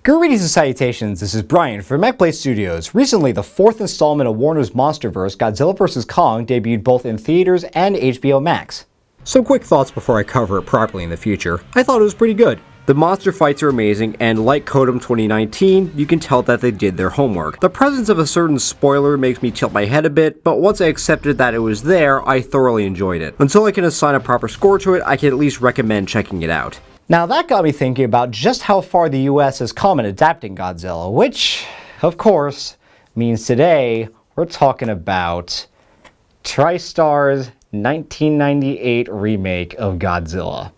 Greetings and salutations, this is Brian from Mechbladestudios. Recently, the fourth installment of Warner's MonsterVerse, Godzilla vs. Kong, debuted both in theaters and HBO Max. Some quick thoughts before I cover it properly in the future. I thought it was pretty good. The monster fights are amazing, and like Kodum 2019, you can tell that they did their homework. The presence of a certain spoiler makes me tilt my head a bit, but once I accepted that it was there, I thoroughly enjoyed it. Until I can assign a proper score to it, I can at least recommend checking it out. Now that got me thinking about just how far the US has come in adapting Godzilla, which, of course, means today we're talking about TriStar's 1998 remake of Godzilla.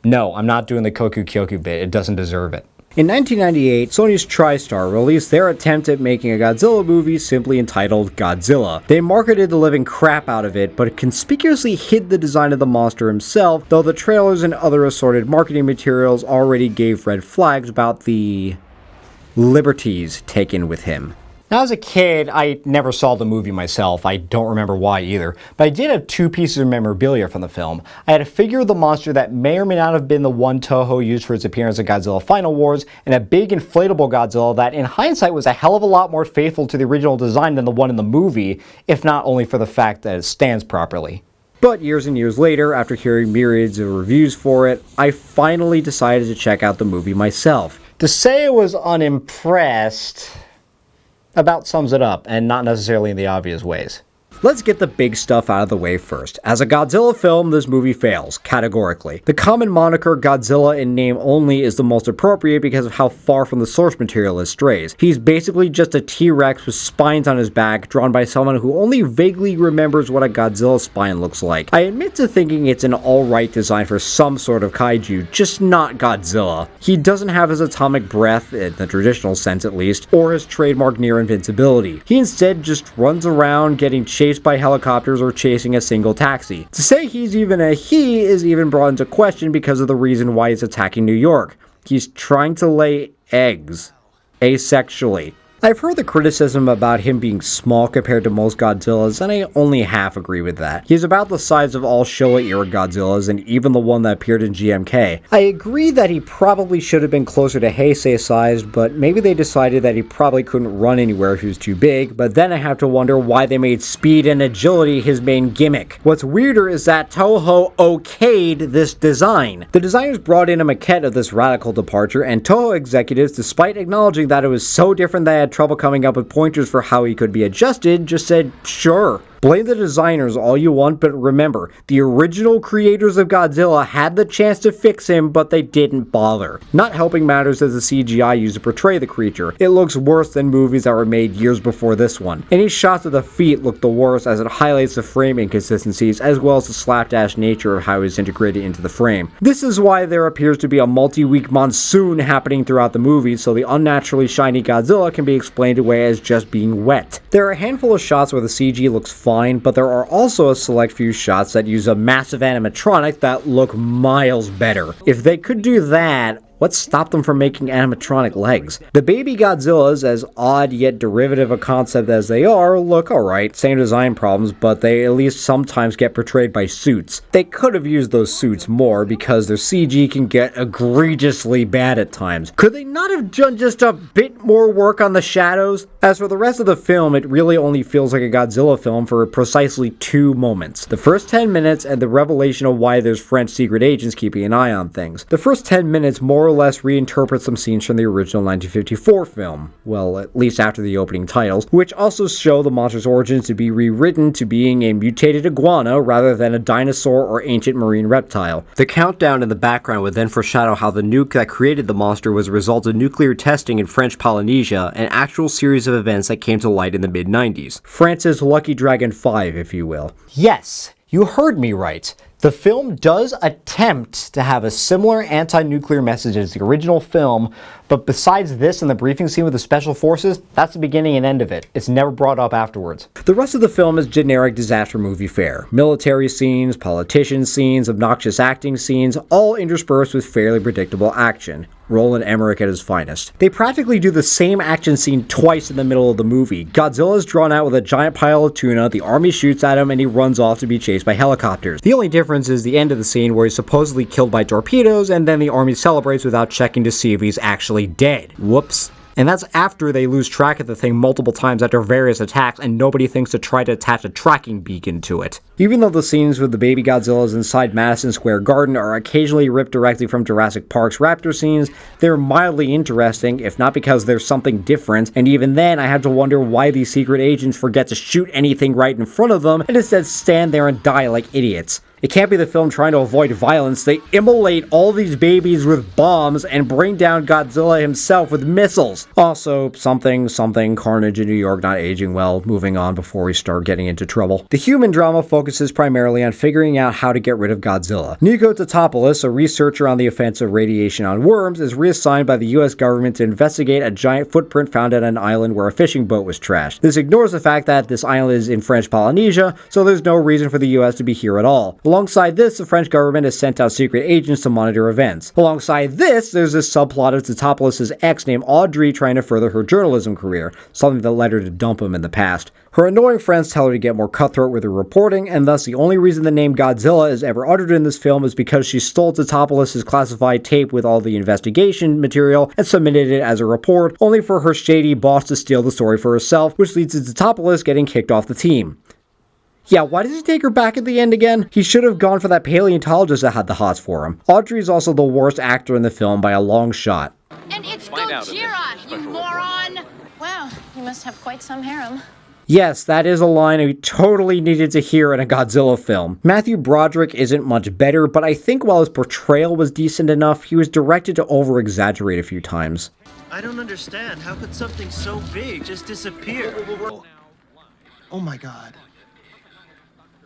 No, I'm not doing the Koku Kyoku bit, it doesn't deserve it. In 1998, Sony's TriStar released their attempt at making a Godzilla movie simply entitled Godzilla. They marketed the living crap out of it, but conspicuously hid the design of the monster himself, though the trailers and other assorted marketing materials already gave red flags about the liberties taken with him. Now, as a kid, I never saw the movie myself. I don't remember why either, but I did have two pieces of memorabilia from the film. I had a figure of the monster that may or may not have been the one Toho used for its appearance in Godzilla Final Wars, and a big inflatable Godzilla that, in hindsight, was a hell of a lot more faithful to the original design than the one in the movie, if not only for the fact that it stands properly. But years and years later, after hearing myriads of reviews for it, I finally decided to check out the movie myself. To say I was unimpressed about sums it up, and not necessarily in the obvious ways. Let's get the big stuff out of the way first. As a Godzilla film, this movie fails, categorically. The common moniker Godzilla in name only is the most appropriate because of how far from the source material it strays. He's basically just a T-Rex with spines on his back, drawn by someone who only vaguely remembers what a Godzilla spine looks like. I admit to thinking it's an alright design for some sort of kaiju, just not Godzilla. He doesn't have his atomic breath, in the traditional sense at least, or his trademark near invincibility. He instead just runs around getting chased by helicopters or chasing a single taxi. To say he's even a he is even brought into question because of the reason why he's attacking New York. He's trying to lay eggs. Asexually. I've heard the criticism about him being small compared to most Godzillas, and I only half agree with that. He's about the size of all Showa-era Godzillas, and even the one that appeared in GMK. I agree that he probably should have been closer to Heisei sized, but maybe they decided that he probably couldn't run anywhere if he was too big, but then I have to wonder why they made speed and agility his main gimmick. What's weirder is that Toho okayed this design. The designers brought in a maquette of this radical departure, and Toho executives, despite acknowledging that it was so different that they had trouble coming up with pointers for how he could be adjusted, just said, sure. Blame the designers all you want, but remember, the original creators of Godzilla had the chance to fix him, but they didn't bother. Not helping matters is the CGI used to portray the creature. It looks worse than movies that were made years before this one. Any shots of the feet look the worst as it highlights the frame inconsistencies as well as the slapdash nature of how he's integrated into the frame. This is why there appears to be a multi-week monsoon happening throughout the movie, so the unnaturally shiny Godzilla can be explained away as just being wet. There are a handful of shots where the CG looks fine, but there are also a select few shots that use a massive animatronic that look miles better. If they could do that, what stopped them from making animatronic legs? The baby Godzillas, as odd yet derivative a concept as they are, look alright. Same design problems, but they at least sometimes get portrayed by suits. They could have used those suits more because their CG can get egregiously bad at times. Could they not have done just a bit more work on the shadows? As for the rest of the film, it really only feels like a Godzilla film for precisely two moments. The first 10 minutes and the revelation of why there's French secret agents keeping an eye on things. The first 10 minutes more or less reinterpret some scenes from the original 1954 film, well, at least after the opening titles, which also show the monster's origins to be rewritten to being a mutated iguana rather than a dinosaur or ancient marine reptile. The countdown in the background would then foreshadow how the nuke that created the monster was a result of nuclear testing in French Polynesia, an actual series of events that came to light in the mid-90s. France's Lucky Dragon 5, if you will. Yes, you heard me right. The film does attempt to have a similar anti-nuclear message as the original film, but besides this and the briefing scene with the special forces, that's the beginning and end of it. It's never brought up afterwards. The rest of the film is generic disaster movie fare. Military scenes, politician scenes, obnoxious acting scenes, all interspersed with fairly predictable action. Roland Emmerich at his finest. They practically do the same action scene twice in the middle of the movie. Godzilla is drawn out with a giant pile of tuna, the army shoots at him, and he runs off to be chased by helicopters. The only difference is the end of the scene where he's supposedly killed by torpedoes, and then the army celebrates without checking to see if he's actually dead. Whoops. And that's after they lose track of the thing multiple times after various attacks, and nobody thinks to try to attach a tracking beacon to it. Even though the scenes with the baby Godzillas inside Madison Square Garden are occasionally ripped directly from Jurassic Park's raptor scenes, they're mildly interesting, if not because there's something different, and even then I have to wonder why these secret agents forget to shoot anything right in front of them and instead stand there and die like idiots. It can't be the film trying to avoid violence. They immolate all these babies with bombs and bring down Godzilla himself with missiles. Also, something Carnage in New York not aging well. Moving on before we start getting into trouble. The human drama focuses primarily on figuring out how to get rid of Godzilla. Nico Tatopoulos, a researcher on the effects of radiation on worms, is reassigned by the US government to investigate a giant footprint found at an island where a fishing boat was trashed. This ignores the fact that this island is in French Polynesia, so there's no reason for the US to be here at all. Alongside this, the French government has sent out secret agents to monitor events. Alongside this, there's this subplot of Tatopoulos' ex named Audrey trying to further her journalism career, something that led her to dump him in the past. Her annoying friends tell her to get more cutthroat with her reporting, and thus the only reason the name Godzilla is ever uttered in this film is because she stole Tatopoulos' classified tape with all the investigation material and submitted it as a report, only for her shady boss to steal the story for herself, which leads to Tatopoulos getting kicked off the team. Yeah, why did he take her back at the end again? He should have gone for that paleontologist that had the hots for him. Audrey is also the worst actor in the film by a long shot. And it's Gojira, you moron! Wow, you must have quite some harem. Yes, that is a line we totally needed to hear in a Godzilla film. Matthew Broderick isn't much better, but I think while his portrayal was decent enough, he was directed to over-exaggerate a few times. I don't understand. How could something so big just disappear? Oh my god.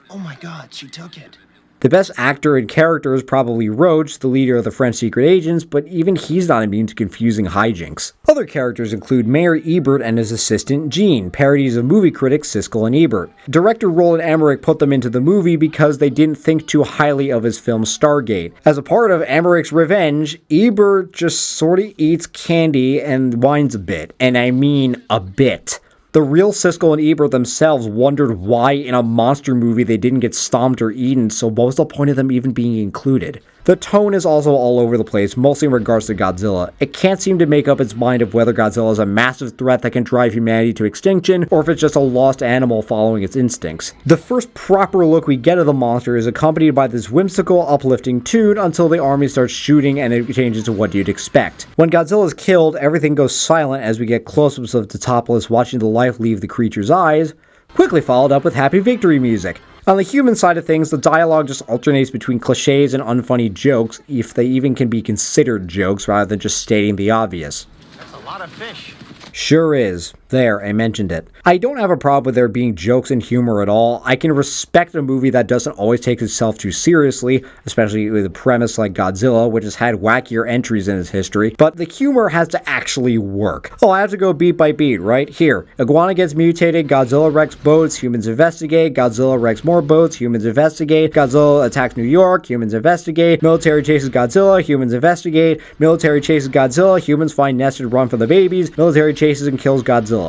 Oh my god, she took it. The best actor and character is probably Roach, the leader of the French secret agents, but even he's not immune to confusing hijinks. Other characters include Mayor Ebert and his assistant Gene, parodies of movie critics Siskel and Ebert. Director Roland Emmerich put them into the movie because they didn't think too highly of his film Stargate. As a part of Emmerich's revenge, Ebert just sorta eats candy and whines a bit, and I mean a bit. The real Siskel and Ebert themselves wondered why in a monster movie they didn't get stomped or eaten, so what was the point of them even being included? The tone is also all over the place, mostly in regards to Godzilla. It can't seem to make up its mind of whether Godzilla is a massive threat that can drive humanity to extinction, or if it's just a lost animal following its instincts. The first proper look we get of the monster is accompanied by this whimsical, uplifting tune until the army starts shooting and it changes to what you'd expect. When Godzilla is killed, everything goes silent as we get close-ups of Tatopoulos watching the life leave the creature's eyes, quickly followed up with happy victory music. On the human side of things, the dialogue just alternates between cliches and unfunny jokes, if they even can be considered jokes rather than just stating the obvious. That's a lot of fish. Sure is. There, I mentioned it. I don't have a problem with there being jokes and humor at all. I can respect a movie that doesn't always take itself too seriously, especially with a premise like Godzilla, which has had wackier entries in its history, but the humor has to actually work. Oh, I have to go beat by beat, right? Here, iguana gets mutated, Godzilla wrecks boats, humans investigate, Godzilla wrecks more boats, humans investigate, Godzilla attacks New York, humans investigate, military chases Godzilla, humans investigate, military chases Godzilla, humans find nested run for the babies, military chases and kills Godzilla.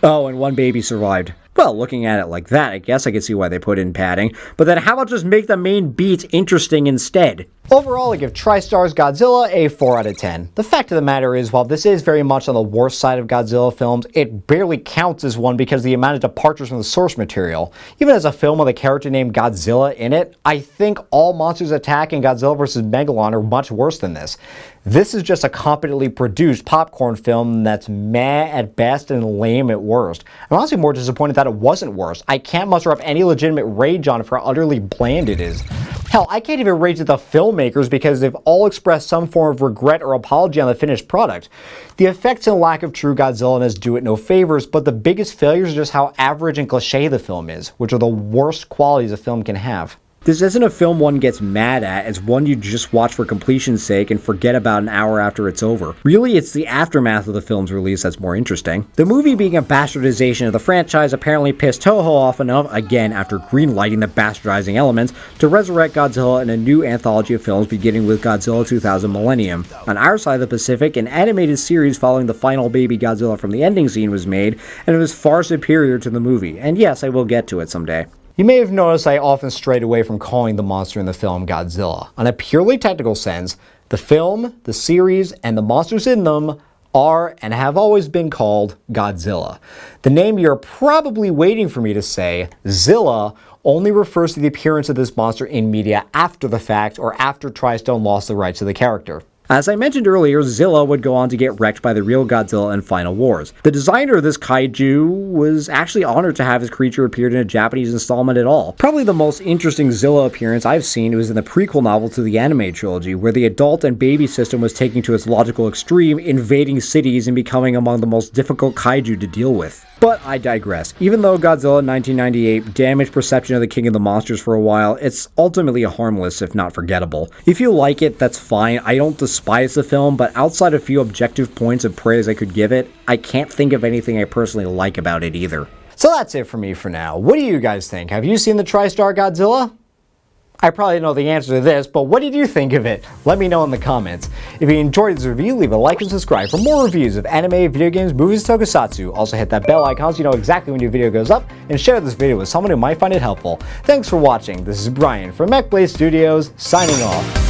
Oh, and one baby survived. Well, looking at it like that, I guess I can see why they put in padding. But then how about just make the main beats interesting instead? Overall, I give TriStar's Godzilla a 4 out of 10. The fact of the matter is, while this is very much on the worst side of Godzilla films, it barely counts as one because of the amount of departures from the source material. Even as a film with a character named Godzilla in it, I think All Monsters Attack and Godzilla vs. Megalon are much worse than this. This is just a competently produced popcorn film that's meh at best and lame at worst. I'm honestly more disappointed that it wasn't worse. I can't muster up any legitimate rage on it for how utterly bland it is. Hell, I can't even rage at the filmmakers because they've all expressed some form of regret or apology on the finished product. The effects and lack of true Godzilla-ness do it no favors, but the biggest failures are just how average and cliche the film is, which are the worst qualities a film can have. This isn't a film one gets mad at, it's one you just watch for completion's sake and forget about an hour after it's over. Really, it's the aftermath of the film's release that's more interesting. The movie being a bastardization of the franchise apparently pissed Toho off enough, again after greenlighting the bastardizing elements, to resurrect Godzilla in a new anthology of films beginning with Godzilla 2000 Millennium. On our side of the Pacific, an animated series following the final baby Godzilla from the ending scene was made, and it was far superior to the movie, and yes, I will get to it someday. You may have noticed I often strayed away from calling the monster in the film Godzilla. On a purely technical sense, the film, the series, and the monsters in them are and have always been called Godzilla. The name you're probably waiting for me to say, Zilla, only refers to the appearance of this monster in media after the fact or after TriStar lost the rights to the character. As I mentioned earlier, Zilla would go on to get wrecked by the real Godzilla in Final Wars. The designer of this kaiju was actually honored to have his creature appear in a Japanese installment at all. Probably the most interesting Zilla appearance I've seen was in the prequel novel to the anime trilogy, where the adult and baby system was taken to its logical extreme, invading cities and becoming among the most difficult kaiju to deal with. But I digress. Even though Godzilla in 1998 damaged perception of the King of the Monsters for a while, it's ultimately harmless if not forgettable. If you like it, that's fine. I don't despise the film, but outside a few objective points of praise I could give it, I can't think of anything I personally like about it either. So that's it for me for now. What do you guys think? Have you seen the TriStar Godzilla? I probably know the answer to this, but what did you think of it? Let me know in the comments. If you enjoyed this review, leave a like and subscribe for more reviews of anime, video games, movies, and tokusatsu. Also hit that bell icon so you know exactly when a new video goes up, and share this video with someone who might find it helpful. Thanks for watching. This is Brian from Mechbladestudios, signing off.